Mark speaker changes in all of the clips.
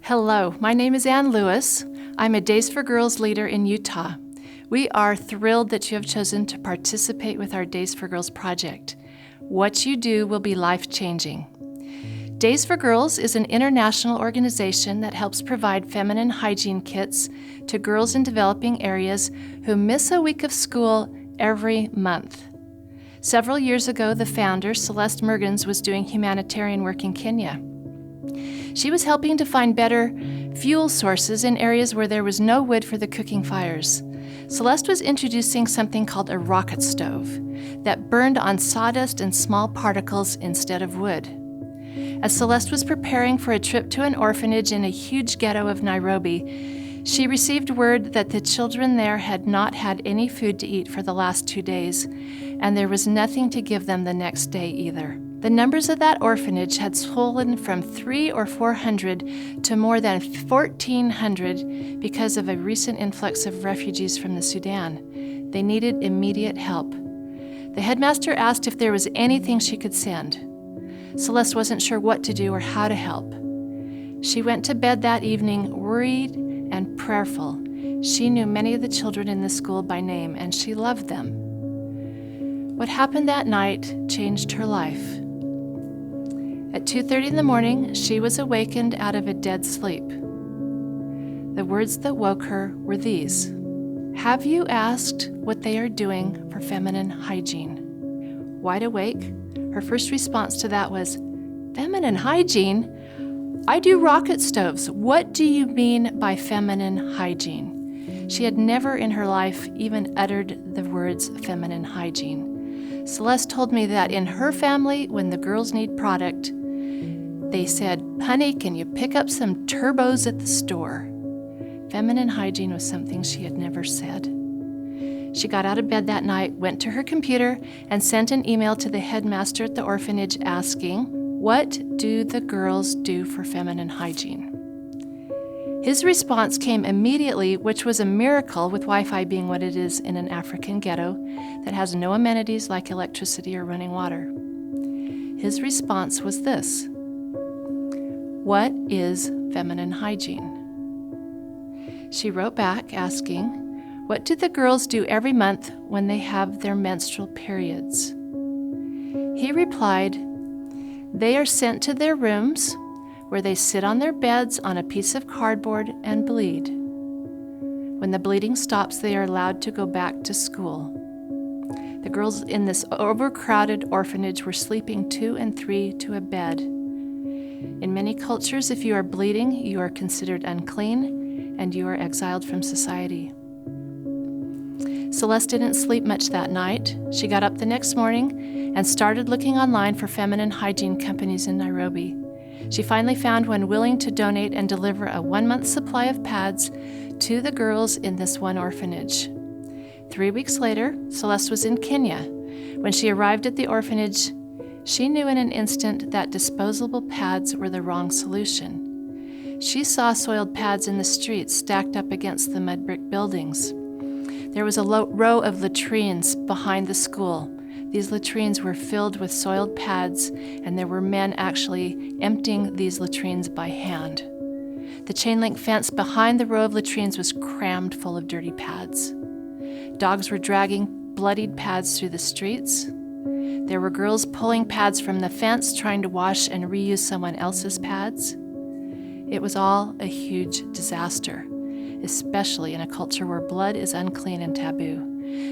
Speaker 1: Hello, my name is Ann Lewis. I'm a Days for Girls leader in Utah. We are thrilled that you have chosen to participate with our Days for Girls project. What you do will be life-changing. Days for Girls is an international organization that helps provide feminine hygiene kits to girls in developing areas who miss a week of school every month. Several years ago, the founder, Celeste Mergens, was doing humanitarian work in Kenya. She was helping to find better fuel sources in areas where there was no wood for the cooking fires. Celeste was introducing something called a rocket stove that burned on sawdust and small particles instead of wood. As Celeste was preparing for a trip to an orphanage in a huge ghetto of Nairobi, she received word that the children there had not had any food to eat for the last 2 days, and there was nothing to give them the next day either. The numbers of that orphanage had swollen from 300 or 400 to more than 1,400 because of a recent influx of refugees from the Sudan. They needed immediate help. The headmaster asked if there was anything she could send. Celeste wasn't sure what to do or how to help. She went to bed that evening worried and prayerful. She knew many of the children in the school by name, and she loved them. What happened that night changed her life. At 2:30 in the morning, she was awakened out of a dead sleep. The words that woke her were these: "Have you asked what they are doing for feminine hygiene?" Wide awake, her first response to that was, "Feminine hygiene? I do rocket stoves. What do you mean by feminine hygiene?" She had never in her life even uttered the words feminine hygiene. Celeste told me that in her family, when the girls need product, they said, "Honey, can you pick up some turbos at the store?" Feminine hygiene was something she had never said. She got out of bed that night, went to her computer, and sent an email to the headmaster at the orphanage asking, "What do the girls do for feminine hygiene?" His response came immediately, which was a miracle with Wi-Fi being what it is in an African ghetto that has no amenities like electricity or running water. His response was this: "What is feminine hygiene?" She wrote back asking, "What do the girls do every month when they have their menstrual periods?" He replied, "They are sent to their rooms, where they sit on their beds on a piece of cardboard and bleed. When the bleeding stops, they are allowed to go back to school." The girls in this overcrowded orphanage were sleeping 2 and 3 to a bed. In many cultures, if you are bleeding, you are considered unclean and you are exiled from society. Celeste didn't sleep much that night. She got up the next morning and started looking online for feminine hygiene companies in Nairobi. She finally found one willing to donate and deliver a 1-month supply of pads to the girls in this one orphanage. 3 weeks later, Celeste was in Kenya. When she arrived at the orphanage, she knew in an instant that disposable pads were the wrong solution. She saw soiled pads in the streets stacked up against the mud brick buildings. There was a row of latrines behind the school. These latrines were filled with soiled pads, and there were men actually emptying these latrines by hand. The chain link fence behind the row of latrines was crammed full of dirty pads. Dogs were dragging bloodied pads through the streets. There were girls pulling pads from the fence, trying to wash and reuse someone else's pads. It was all a huge disaster, especially in a culture where blood is unclean and taboo.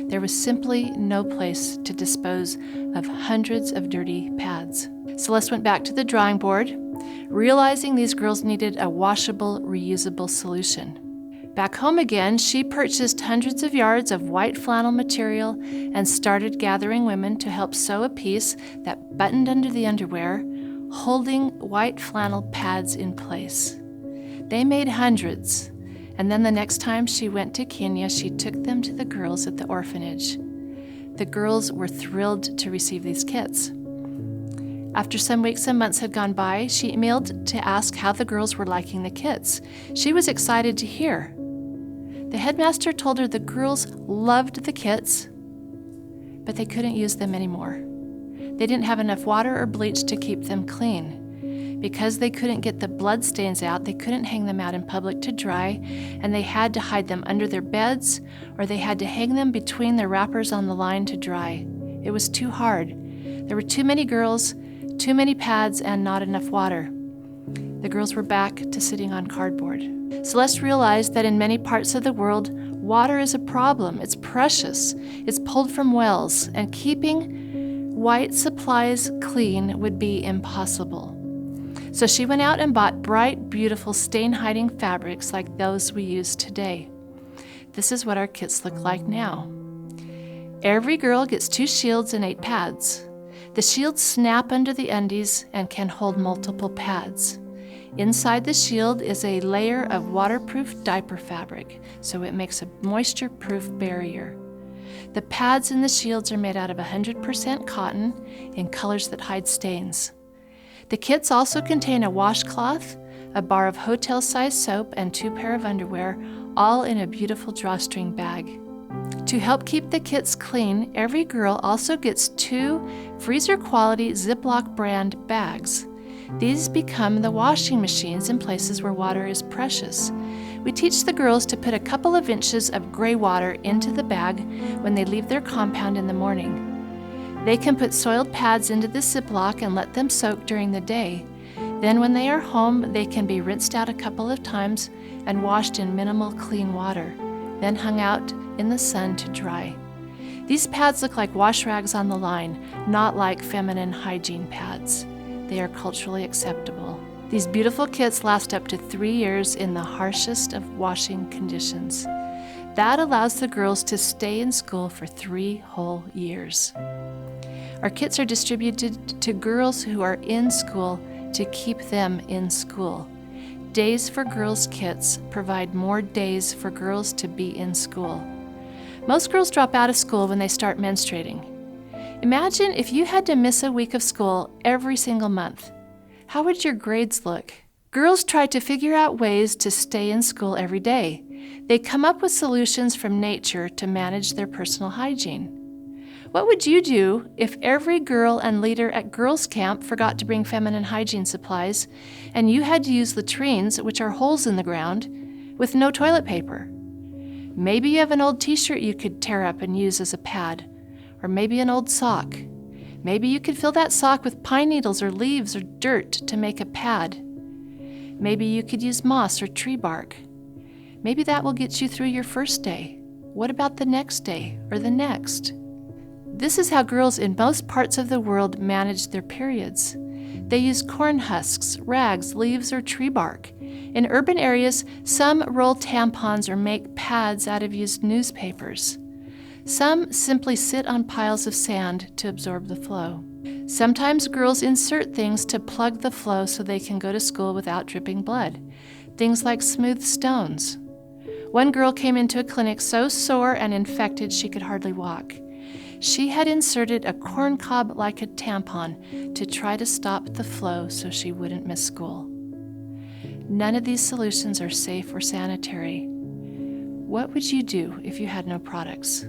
Speaker 1: There was simply no place to dispose of hundreds of dirty pads. Celeste went back to the drawing board, realizing these girls needed a washable, reusable solution. Back home again, she purchased hundreds of yards of white flannel material and started gathering women to help sew a piece that buttoned under the underwear, holding white flannel pads in place. They made hundreds. And then the next time she went to Kenya, she took them to the girls at the orphanage. The girls were thrilled to receive these kits. After some weeks and months had gone by, she emailed to ask how the girls were liking the kits. She was excited to hear. The headmaster told her the girls loved the kits, but they couldn't use them anymore. They didn't have enough water or bleach to keep them clean. Because they couldn't get the blood stains out, they couldn't hang them out in public to dry, and they had to hide them under their beds, or they had to hang them between their wrappers on the line to dry. It was too hard. There were too many girls, too many pads, and not enough water. The girls were back to sitting on cardboard. Celeste realized that in many parts of the world, water is a problem. It's precious. It's pulled from wells, and keeping white supplies clean would be impossible. So she went out and bought bright, beautiful, stain-hiding fabrics like those we use today. This is what our kits look like now. Every girl gets 2 shields and 8 pads. The shields snap under the undies and can hold multiple pads. Inside the shield is a layer of waterproof diaper fabric, so it makes a moisture-proof barrier. The pads in the shields are made out of 100% cotton in colors that hide stains. The kits also contain a washcloth, a bar of hotel-sized soap, and 2 pair of underwear, all in a beautiful drawstring bag. To help keep the kits clean, every girl also gets 2 freezer-quality Ziploc brand bags. These become the washing machines in places where water is precious. We teach the girls to put a couple of inches of gray water into the bag when they leave their compound in the morning. They can put soiled pads into the Ziploc and let them soak during the day. Then when they are home, they can be rinsed out a couple of times and washed in minimal clean water, then hung out in the sun to dry. These pads look like wash rags on the line, not like feminine hygiene pads. They are culturally acceptable. These beautiful kits last up to 3 years in the harshest of washing conditions. That allows the girls to stay in school for 3 whole years. Our kits are distributed to girls who are in school to keep them in school. Days for Girls kits provide more days for girls to be in school. Most girls drop out of school when they start menstruating. Imagine if you had to miss a week of school every single month. How would your grades look? Girls try to figure out ways to stay in school every day. They come up with solutions from nature to manage their personal hygiene. What would you do if every girl and leader at girls' camp forgot to bring feminine hygiene supplies, and you had to use latrines, which are holes in the ground, with no toilet paper? Maybe you have an old t-shirt you could tear up and use as a pad, or maybe an old sock. Maybe you could fill that sock with pine needles or leaves or dirt to make a pad. Maybe you could use moss or tree bark. Maybe that will get you through your first day. What about the next day or the next? This is how girls in most parts of the world manage their periods. They use corn husks, rags, leaves, or tree bark. In urban areas, some roll tampons or make pads out of used newspapers. Some simply sit on piles of sand to absorb the flow. Sometimes girls insert things to plug the flow so they can go to school without dripping blood. Things like smooth stones. One girl came into a clinic so sore and infected she could hardly walk. She had inserted a corn cob like a tampon to try to stop the flow so she wouldn't miss school. None of these solutions are safe or sanitary. What would you do if you had no products?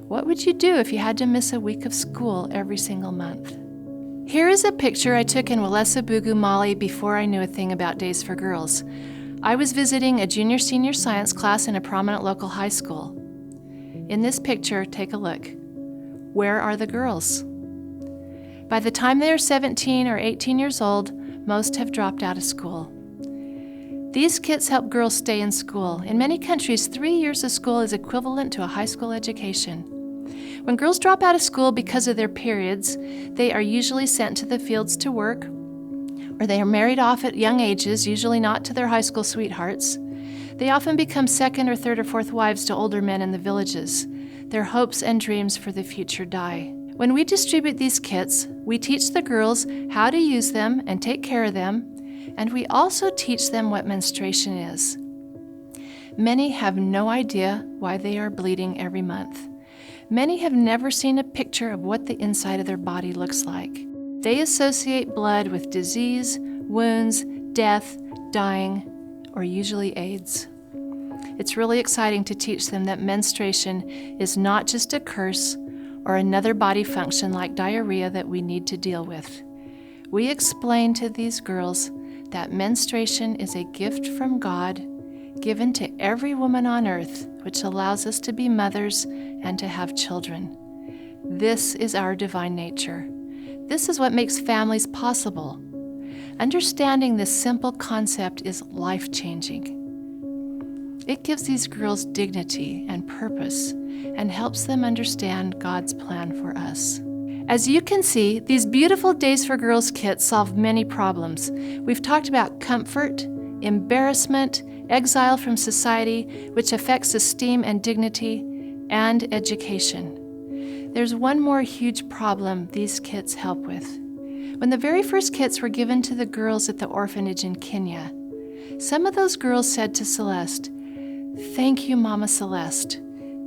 Speaker 1: What would you do if you had to miss a week of school every single month? Here is a picture I took in Walesabugu, Mali before I knew a thing about Days for Girls. I was visiting a junior-senior science class in a prominent local high school. In this picture, take a look. Where are the girls? By the time they are 17 or 18 years old, most have dropped out of school. These kits help girls stay in school. In many countries, 3 years of school is equivalent to a high school education. When girls drop out of school because of their periods, they are usually sent to the fields to work, or they are married off at young ages, usually not to their high school sweethearts. They often become second or third or fourth wives to older men in the villages. Their hopes and dreams for the future die. When we distribute these kits, we teach the girls how to use them and take care of them, and we also teach them what menstruation is. Many have no idea why they are bleeding every month. Many have never seen a picture of what the inside of their body looks like. They associate blood with disease, wounds, death, dying, or usually AIDS. It's really exciting to teach them that menstruation is not just a curse or another body function like diarrhea that we need to deal with. We explain to these girls that menstruation is a gift from God given to every woman on earth, which allows us to be mothers and to have children. This is our divine nature. This is what makes families possible. Understanding this simple concept is life-changing. It gives these girls dignity and purpose and helps them understand God's plan for us. As you can see, these beautiful Days for Girls kits solve many problems. We've talked about comfort, embarrassment, exile from society, which affects esteem and dignity, and education. There's one more huge problem these kits help with. When the very first kits were given to the girls at the orphanage in Kenya, some of those girls said to Celeste, "Thank you, Mama Celeste.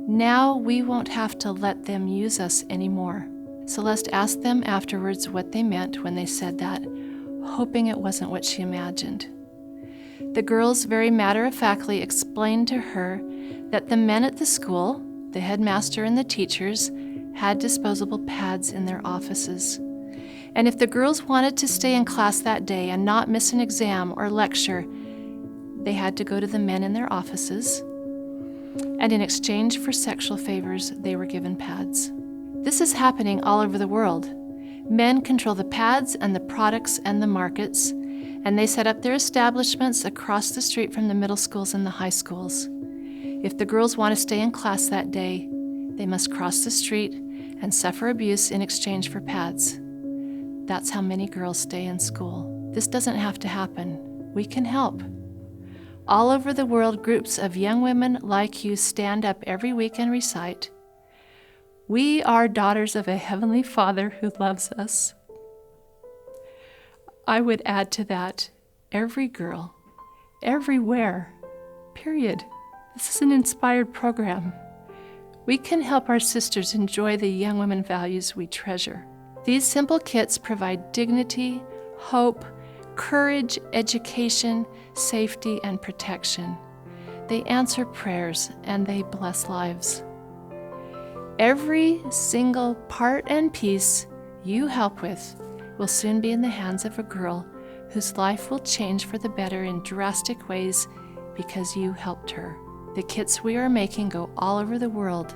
Speaker 1: Now we won't have to let them use us anymore." Celeste asked them afterwards what they meant when they said that, hoping it wasn't what she imagined. The girls very matter-of-factly explained to her that the men at the school, the headmaster and the teachers, had disposable pads in their offices. And if the girls wanted to stay in class that day and not miss an exam or lecture, they had to go to the men in their offices, and in exchange for sexual favors, they were given pads. This is happening all over the world. Men control the pads and the products and the markets, and they set up their establishments across the street from the middle schools and the high schools. If the girls want to stay in class that day, they must cross the street and suffer abuse in exchange for pads. That's how many girls stay in school. This doesn't have to happen. We can help. All over the world, groups of young women like you stand up every week and recite, "We are daughters of a Heavenly Father who loves us." I would add to that, every girl, everywhere, period. This is an inspired program. We can help our sisters enjoy the young women values we treasure. These simple kits provide dignity, hope, courage, education, safety, and protection. They answer prayers and they bless lives. Every single part and piece you help with will soon be in the hands of a girl whose life will change for the better in drastic ways because you helped her. The kits we are making go all over the world,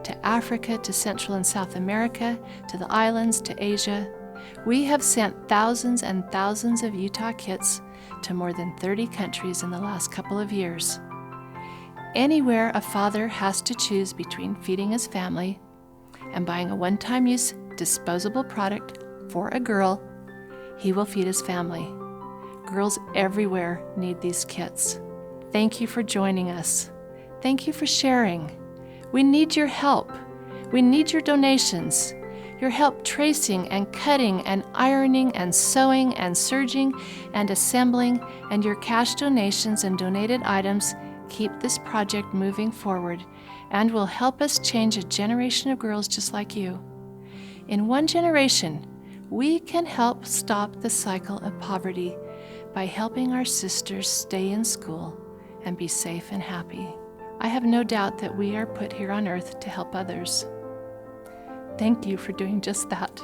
Speaker 1: to Africa, to Central and South America, to the islands, to Asia. We have sent thousands and thousands of Utah kits to more than 30 countries in the last couple of years. Anywhere a father has to choose between feeding his family and buying a one-time use disposable product for a girl, he will feed his family. Girls everywhere need these kits. Thank you for joining us. Thank you for sharing. We need your help. We need your donations. Your help tracing and cutting and ironing and sewing and serging and assembling, and your cash donations and donated items keep this project moving forward and will help us change a generation of girls just like you. In one generation, we can help stop the cycle of poverty by helping our sisters stay in school and be safe and happy. I have no doubt that we are put here on earth to help others. Thank you for doing just that.